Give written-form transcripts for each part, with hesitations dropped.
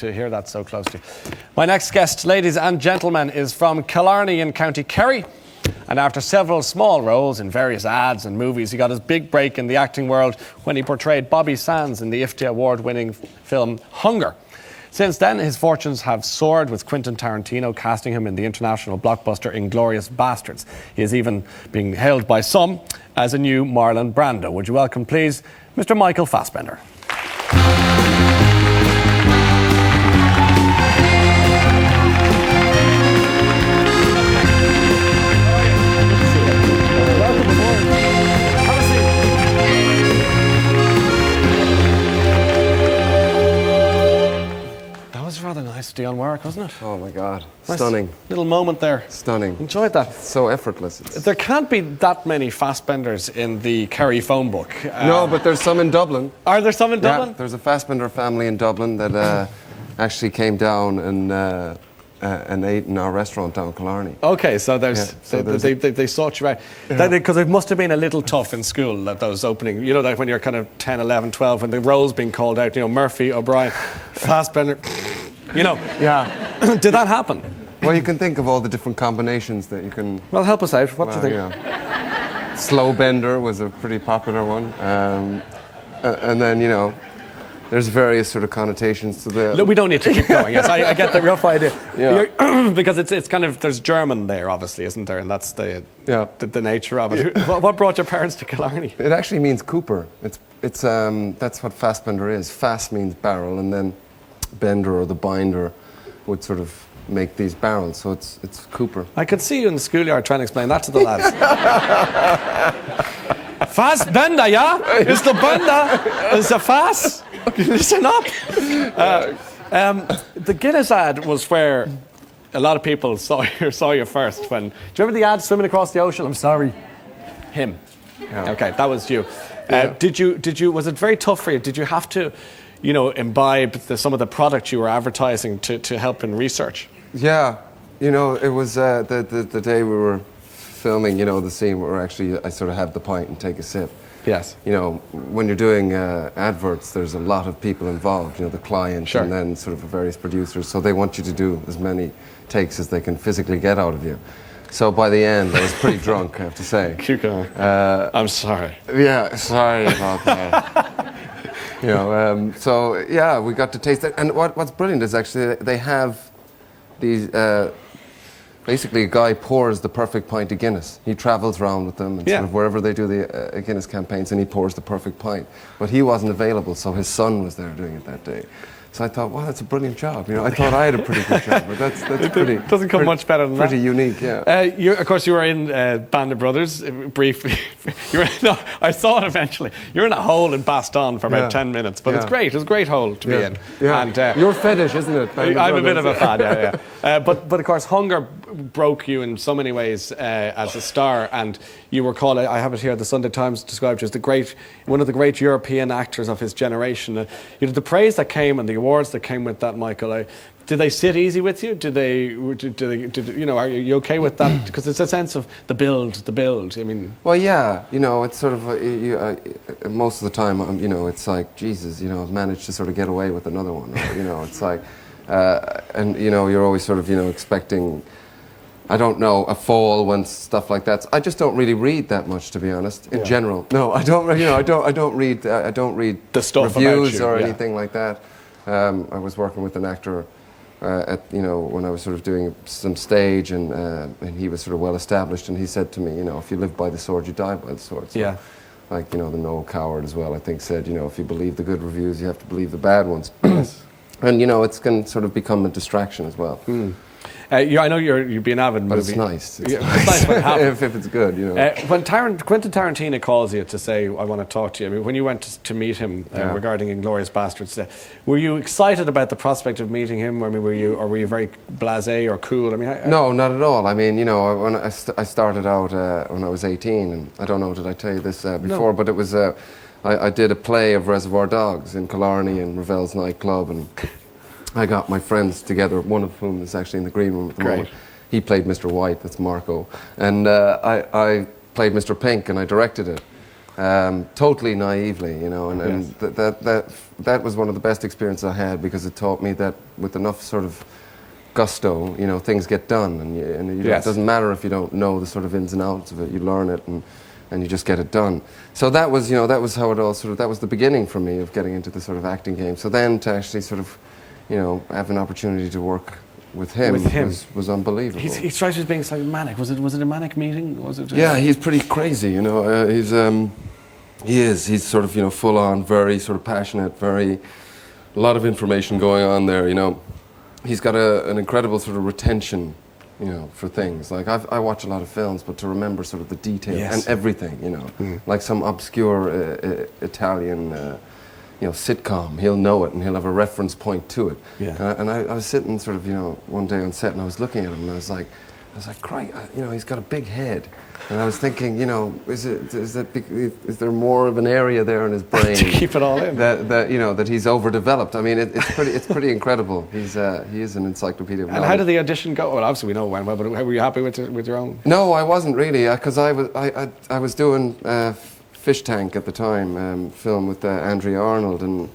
to hear that so close to you. My next guest, ladies and gentlemen, is from Killarney in County Kerry. And after several small roles in various ads and movies, he got his big break in the acting world when he portrayed Bobby Sands in the IFTA award-winning film Hunger. Since then, his fortunes have soared, with Quentin Tarantino casting him in the international blockbuster Inglourious Basterds. He is even being hailed by some as a new Marlon Brando. Would you welcome, please, Mr. Michael Fassbender. Rather nice day on work, wasn't it? Oh my God, Nice stunning. Little moment there. Stunning. Enjoyed that. So effortless. There can't be that many Fassbenders in the Kerry phone book. No, but there's some in Dublin. Are there some in Dublin? Yeah, there's a Fassbender family in Dublin that actually came down and ate in our restaurant down Killarney. Okay, so they sought you out. Yeah. Because it must have been a little tough in school, that those opening, you know, like when you're kind of 10, 11, 12, when the roles being called out, you know, Murphy, O'Brien, Fassbender, you know. Yeah. Did that happen? Well, you can think of all the different combinations that you can... Well, help us out. What do you think? Yeah. Slow Bender was a pretty popular one. And then, you know, there's various sort of connotations to the... Look, we don't need to keep going. Yes, I get the rough idea. Yeah. Because it's kind of, there's German there, obviously, isn't there? And that's the nature of it. What brought your parents to Killarney? It actually means Cooper. It's that's what Fassbender is. Fass means barrel, and then bender or the binder would sort of make these barrels. So it's Cooper. I could see you in the schoolyard trying to explain that to the lads. Fassbender, yeah? It's the bender. It's a Fass. Listen up. The Guinness ad was where a lot of people saw you first. Do you remember the ad, swimming across the ocean? I'm sorry. Him. Yeah. Okay, that was you. Yeah. Did you? Was it very tough for you? Did you have to, you know, imbibe some of the product you were advertising to help in research? Yeah, you know, it was the day we were filming, you know, the scene where actually I sort of have the pint and take a sip. Yes. You know, when you're doing adverts, there's a lot of people involved, you know, the client Sure. and then sort of various producers, so they want you to do as many takes as they can physically get out of you. So by the end, I was pretty drunk, I have to say. Keep going. I'm sorry. Yeah, sorry about that. You know, so yeah, we got to taste it. And what's brilliant is actually they have these... basically, a guy pours the perfect pint of Guinness. He travels around with them and sort of wherever they do the Guinness campaigns, and he pours the perfect pint. But he wasn't available, so his son was there doing it that day. So I thought, wow, that's a brilliant job. You know, I thought I had a pretty good job, but that's pretty... Doesn't come much better than pretty that. unique, yeah. Of course, you were in Band of Brothers briefly. I saw it eventually. You're in a hole in Baston for about 10 minutes, but it's great. It's a great hole to be in. Yeah. And, your fetish, isn't it? I'm a bit of a fan, yeah. But of course, Hunger broke you in so many ways as a star, and you were called, I have it here, the Sunday Times described you as one of the great European actors of his generation. You know, the praise that came and the awards that came with that, Michael, did they sit easy with you? Did you know, are you okay with that? Because it's a sense of the build. I mean... Well, yeah, you know, it's sort of, most of the time, you know, it's like, Jesus, you know, I've managed to sort of get away with another one. Or, you know, it's like, and, you know, you're always sort of, you know, expecting, I don't know, a fall when stuff like that. I just don't really read that much, to be honest. In general, no, I don't. You know, I don't read the stuff reviews about you, or anything like that. I was working with an actor you know, when I was sort of doing some stage, and he was sort of well established, and he said to me, you know, if you live by the sword, you die by the sword. So, like, you know, the Noel Coward as well, I think, said, you know, if you believe the good reviews, you have to believe the bad ones. And, you know, it can sort of become a distraction as well. I know you'd be an avid movie. But it's nice. It's nice when it happens. if it's good, you know. When Quentin Tarantino calls you to say, I want to talk to you, I mean, when you went to meet him regarding Inglourious Basterds, were you excited about the prospect of meeting him? I mean, were you very blasé or cool? I mean, no, not at all. I mean, you know, when I started out when I was 18, and I don't know, did I tell you this before, but it was, I did a play of Reservoir Dogs in Killarney in Ravel's nightclub, and I got my friends together, one of whom is actually in the green room at the moment. He played Mr. White, that's Marco. And I played Mr. Pink, and I directed it. totally naively, you know, and that was one of the best experiences I had, because it taught me that with enough sort of gusto, you know, things get done, and it doesn't matter if you don't know the sort of ins and outs of it. You learn it, and you just get it done. So that was, you know, that was how it all sort of, that was the beginning for me of getting into the sort of acting game. So then to actually sort of, you know, have an opportunity to work with him was unbelievable. He strikes me as being slightly manic. Was it a manic meeting? Was it? Yeah, he's pretty crazy, you know. He's sort of, you know, full on, very sort of passionate, a lot of information going on there, you know. He's got an incredible sort of retention, you know, for things. Like I watch a lot of films, but to remember sort of the detail and everything, you know, like some obscure Italian, you know, sitcom, he'll know it and he'll have a reference point to it. Yeah. And I was sitting sort of, you know, one day on set, and I was looking at him, and I was like, Christ, you know, he's got a big head. And I was thinking, you know, is there more of an area there in his brain to keep it all in that you know, that he's overdeveloped? I mean, it's pretty incredible. He is an encyclopedia of knowledge. And how did the audition go? Well, obviously we know it went well, but were you happy with your own? No, I wasn't really, because I was doing Fish Tank at the time, film with Andrea Arnold, and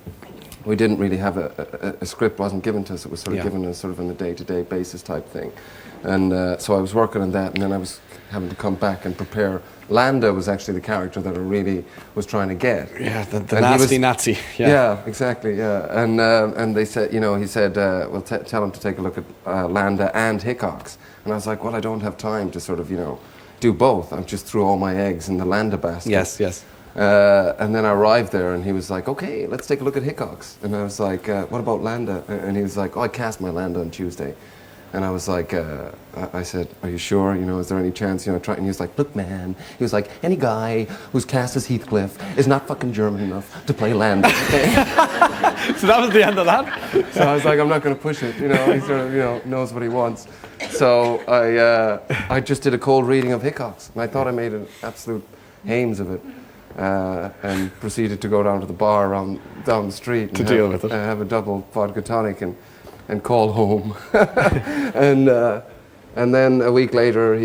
we didn't really have a script. Wasn't given to us. It was sort of given us sort of on a day-to-day basis type thing. And so I was working on that, and then I was having to come back and prepare. Landa was actually the character that I really was trying to get. Yeah, the nasty Nazi. Yeah, exactly. Yeah, and they said, you know, he said, well, tell him to take a look at Landa and Hickox. And I was like, well, I don't have time to sort of, you know, do both. I just threw all my eggs in the Landa basket. Yes. And then I arrived there, and he was like, okay, let's take a look at Hickox. And I was like, what about Landa? And he was like, oh, I cast my Landa on Tuesday. And I was like, I said, are you sure? You know, is there any chance, you know, try? And he was like, look, man. He was like, any guy who's cast as Heathcliff is not fucking German enough to play Landa. So that was the end of that? So I was like, I'm not going to push it. You know, he sort of, you know, knows what he wants. So I just did a cold reading of Hickox. And I thought I made an absolute hames of it. And proceeded to go down to the bar down the street. To deal with it. Have a double vodka tonic and call home. And then a week later,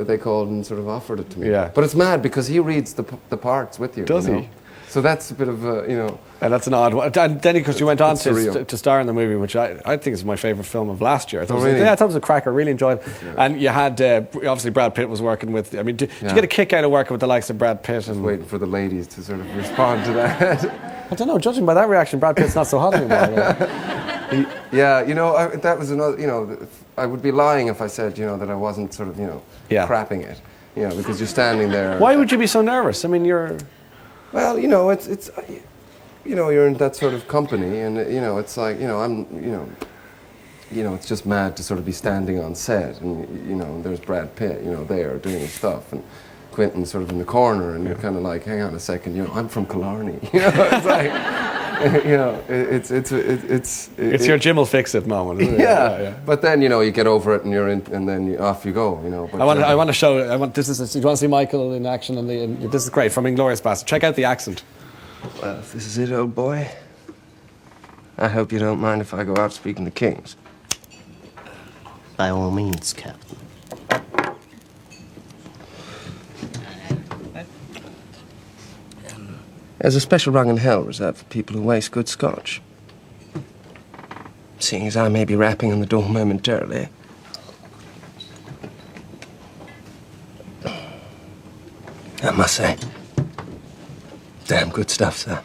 they called and sort of offered it to me. Yeah. But it's mad because he reads the parts with you. Does you know? he? So that's a bit of a, you know. And that's an odd one. And then, because you went on surreal. to star in the movie, which I think is my favourite film of last year. I thought, really? I thought it was a cracker. Really enjoyed it. Yeah. And you had, obviously, Brad Pitt was working with. I mean, did you get a kick out of working with the likes of Brad Pitt? Just waiting for the ladies to sort of respond to that. I don't know. Judging by that reaction, Brad Pitt's not so hot anymore. Yeah, you know, that was another. You know, I would be lying if I said, you know, that I wasn't sort of, you know, crapping it. You know, because you're standing there. Why would you be so nervous? I mean, you're. Well, you know, it's. You know, you're in that sort of company, and you know, it's like, you know, it's just mad to sort of be standing on set, and you know, there's Brad Pitt, you know, there doing his stuff, and Quentin's sort of in the corner, and you're kind of like, hang on a second, you know, I'm from Killarney, you know, it's like, you know, it's your Jim will fix it moment. Isn't it? Yeah. But then, you know, you get over it, and you're in, and then off you go, you know. But, I want to show. Do you want to see Michael in action? And this is great from Inglourious Basterds. Check out the accent. Well, if this is it, old boy, I hope you don't mind if I go out speaking to kings. By all means, Captain. There's a special rung in hell reserved for people who waste good scotch. Seeing as I may be rapping on the door momentarily. I must say, damn good stuff, sir.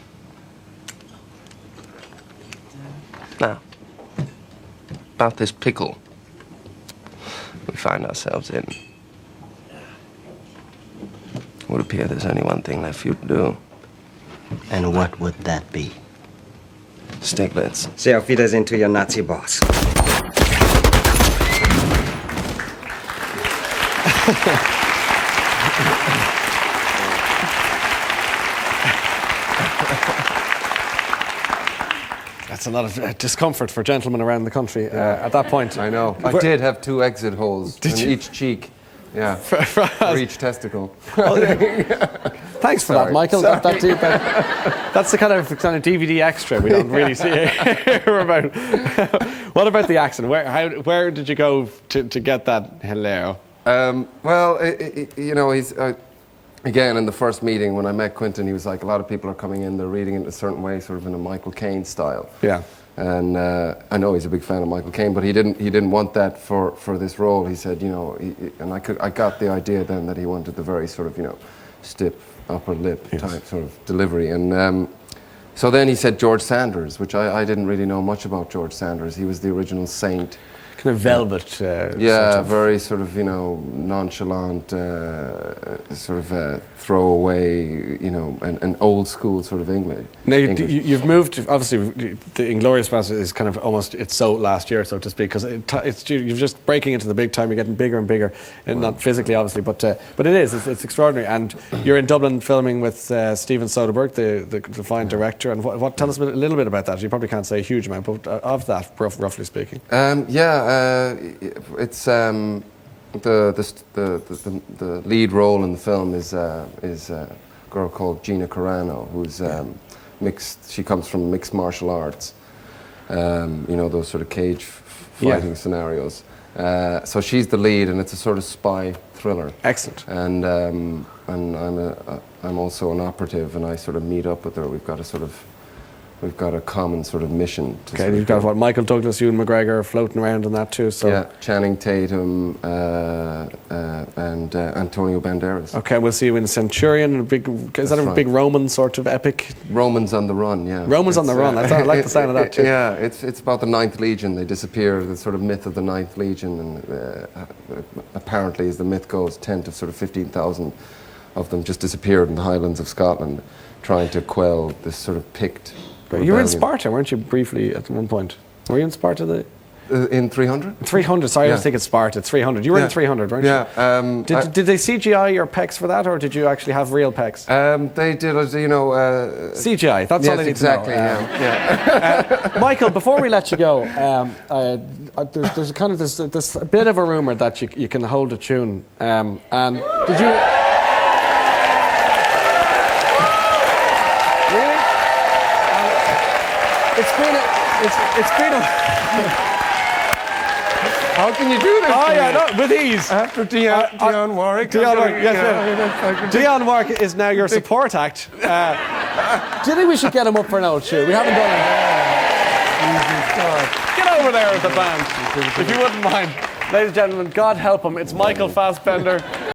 Now, about this pickle we find ourselves in. It would appear there's only one thing left for you to do. And what would that be? Stiglitz. Sehr auf Wiedersehen to your Nazi boss. That's a lot of discomfort for gentlemen around the country at that point. I know. I did have 2 exit holes in each cheek. Yeah, for each testicle. Thanks for that, Michael. That's the kind of DVD extra we don't really see hear about. What about the accent? Where did you go to get that hello? Well, you know, again, in the first meeting when I met Quentin, he was like, a lot of people are coming in, they're reading it in a certain way, sort of in a Michael Caine style. Yeah. And I know he's a big fan of Michael Caine, but he didn't want that for this role. He said, and I got the idea then that he wanted the very sort of, stiff upper lip type sort of delivery. And so then he said George Sanders, which I didn't really know much about George Sanders. He was the original Saint. Kind of velvet. Very sort of, nonchalant, sort of throwaway, and old school sort of English. Now, you've moved, obviously, the Inglourious Basterds is kind of almost, it's so last year, so to speak, because you're just breaking into the big time, you're getting bigger and bigger, and not physically, obviously, but it is, it's extraordinary. And you're in Dublin filming with Steven Soderbergh, the fine director, and tell us a little bit about that. You probably can't say a huge amount, but of that, roughly speaking. It's the lead role in the film is a girl called Gina Carano, who's mixed. She comes from mixed martial arts, those sort of cage fighting scenarios. So she's the lead, and it's a sort of spy thriller. Excellent. And I'm also an operative, and I sort of meet up with her. We've got a common sort of mission. You've got Michael Douglas, Ewan McGregor floating around in that too. So yeah, Channing Tatum and Antonio Banderas. Okay, we'll see you in Centurion. Is that a big Roman sort of epic? Romans on the Run, yeah. Romans on the Run. I like the sound of that too. Yeah, it's about the Ninth Legion. They disappear. The sort of myth of the Ninth Legion, and apparently, as the myth goes, 10 to sort of 15,000 of them just disappeared in the Highlands of Scotland, trying to quell this sort of Pict. You were in Sparta, weren't you, briefly at one point? Were you in Sparta? In 300? 300, sorry, I was thinking Sparta, 300. You were in 300, weren't you? Yeah. Did they CGI your pecs for that, or did you actually have real pecs? They did, CGI, that's all I need exactly, to know. Michael, before we let you go, there's a bit of a rumour that you can hold a tune. And did you... It's been a... How can you do this? Oh yeah, no, with ease. After Dionne Warwick. Dionne Warwick is now your support act. Do you think we should get him up for an old shoe? We haven't done it. Get over there with the band, if you wouldn't mind. Ladies and gentlemen, God help him, it's Michael Fassbender.